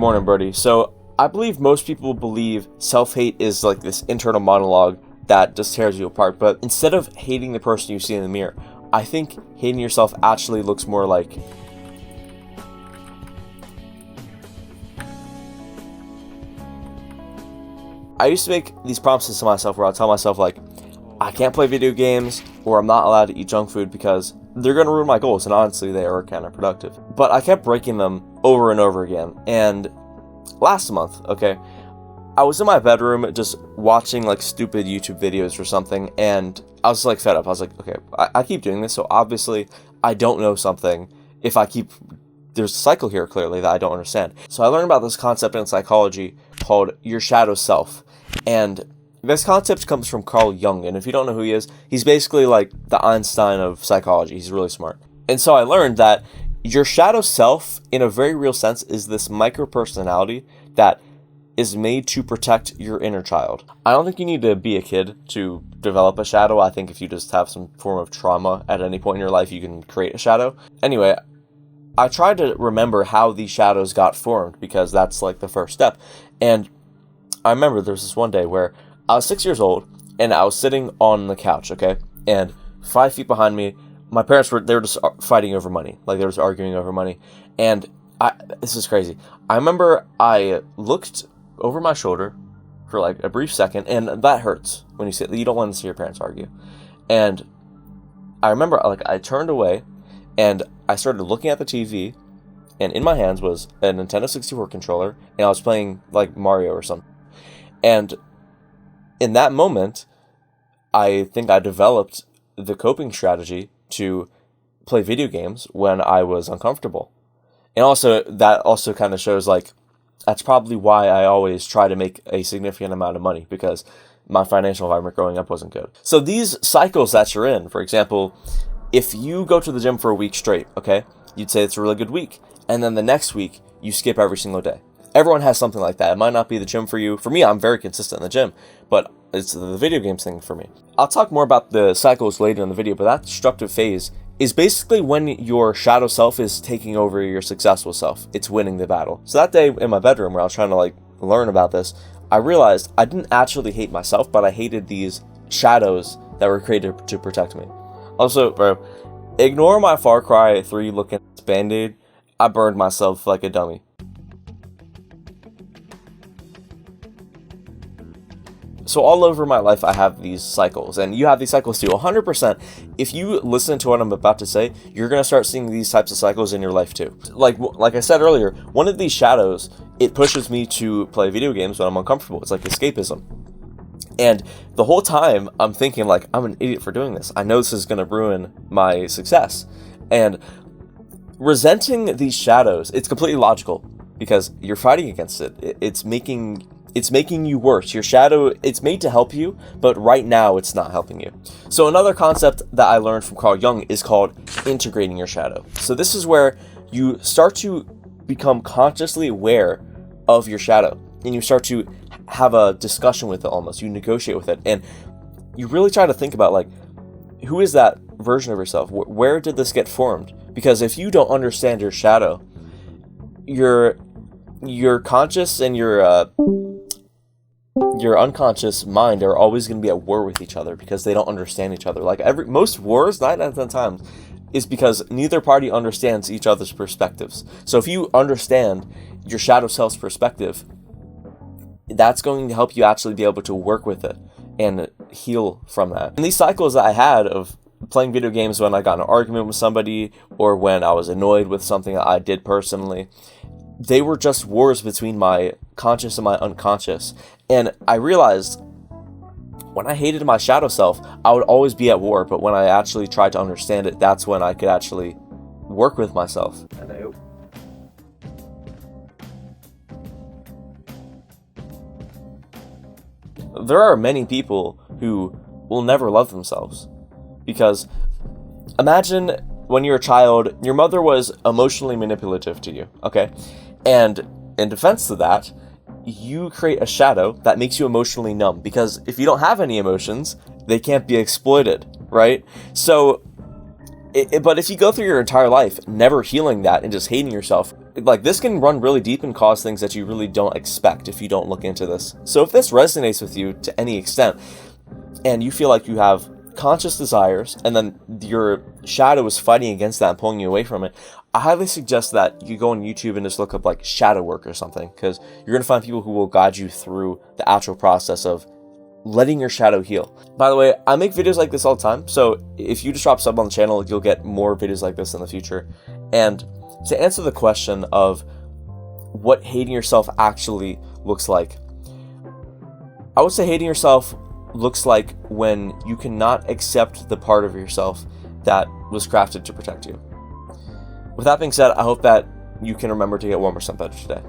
morning, Birdie. So, I believe most people believe self-hate is like this internal monologue that just tears you apart. But instead of hating the person you see in the mirror, I think hating yourself actually looks more like I used to make these promises to myself where I'll tell myself, like, I can't play video games, or I'm not allowed to eat junk food because they're going to ruin my goals, and honestly, they are counterproductive. But I kept breaking them over and over again, and last month, okay, I was in my bedroom just watching, like, stupid YouTube videos or something, and I was, like, fed up. I was like, okay, I keep doing this, so obviously I don't know something if I keep... There's a cycle here, clearly, that I don't understand. So I learned about this concept in psychology called your shadow self. And this concept comes from Carl Jung. And if you don't know who he is, he's basically like the Einstein of psychology. He's really smart. And so I learned that your shadow self, in a very real sense, is this micro-personality that is made to protect your inner child. I don't think you need to be a kid to develop a shadow. I think if you just have some form of trauma at any point in your life, you can create a shadow. Anyway, I tried to remember how these shadows got formed because that's like the first step. And I remember there was this one day where I was 6 years old and I was sitting on the couch, okay? And 5 feet behind me, my parents were just fighting over money. Like they were just arguing over money. And this is crazy. I remember I looked over my shoulder for like a brief second, and that hurts when you don't want to see your parents argue. And I remember like I turned away and I started looking at the TV, and in my hands was a Nintendo 64 controller, and I was playing like Mario or something. And in that moment, I think I developed the coping strategy to play video games when I was uncomfortable. And also, that also kind of shows, like, that's probably why I always try to make a significant amount of money, because my financial environment growing up wasn't good. So these cycles that you're in, for example, if you go to the gym for a week straight, okay, you'd say it's a really good week. And then the next week, you skip every single day. Everyone has something like that. It might not be the gym for you. For me, I'm very consistent in the gym, but it's the video games thing for me. I'll talk more about the cycles later in the video, but that destructive phase is basically when your shadow self is taking over your successful self. It's winning the battle. So that day in my bedroom where I was trying to like learn about this, I realized I didn't actually hate myself, but I hated these shadows that were created to protect me. Also, bro, ignore my Far Cry 3 looking Band-Aid. I burned myself like a dummy. So all over my life, I have these cycles, and you have these cycles too. 100%. If you listen to what I'm about to say, you're going to start seeing these types of cycles in your life too. Like I said earlier, one of these shadows, it pushes me to play video games when I'm uncomfortable. It's like escapism. And the whole time, I'm thinking, like, I'm an idiot for doing this. I know this is going to ruin my success. And resenting these shadows, it's completely logical because you're fighting against it. It's making you worse. Your shadow, it's made to help you, but right now it's not helping you. So another concept that I learned from Carl Jung is called integrating your shadow. So this is where you start to become consciously aware of your shadow, and you start to have a discussion with it almost. You negotiate with it, and you really try to think about, like, who is that version of yourself? Where did this get formed? Because if you don't understand your shadow, your conscious and your unconscious mind are always going to be at war with each other because they don't understand each other. Like most wars, 9 out of 10 times, is because neither party understands each other's perspectives. So if you understand your shadow self's perspective, that's going to help you actually be able to work with it and heal from that. And these cycles that I had of playing video games when I got in an argument with somebody or when I was annoyed with something that I did personally, they were just wars between my conscious and my unconscious. And I realized when I hated my shadow self, I would always be at war. But when I actually tried to understand it, that's when I could actually work with myself. There are many people who will never love themselves because imagine when you're a child, your mother was emotionally manipulative to you, okay? And in defense to that, you create a shadow that makes you emotionally numb because if you don't have any emotions, they can't be exploited, right? So But if you go through your entire life never healing that and just hating yourself, like, this can run really deep and cause things that you really don't expect if you don't look into this. So if this resonates with you to any extent, and you feel like you have conscious desires, and then your shadow is fighting against that and pulling you away from it, I highly suggest that you go on YouTube and just look up like shadow work or something, because you're going to find people who will guide you through the actual process of letting your shadow heal. By the way, I make videos like this all the time, so if you just drop sub on the channel, you'll get more videos like this in the future. And to answer the question of what hating yourself actually looks like, I would say hating yourself looks like when you cannot accept the part of yourself that was crafted to protect you. With that being said, I hope that you can remember to get 1% better today.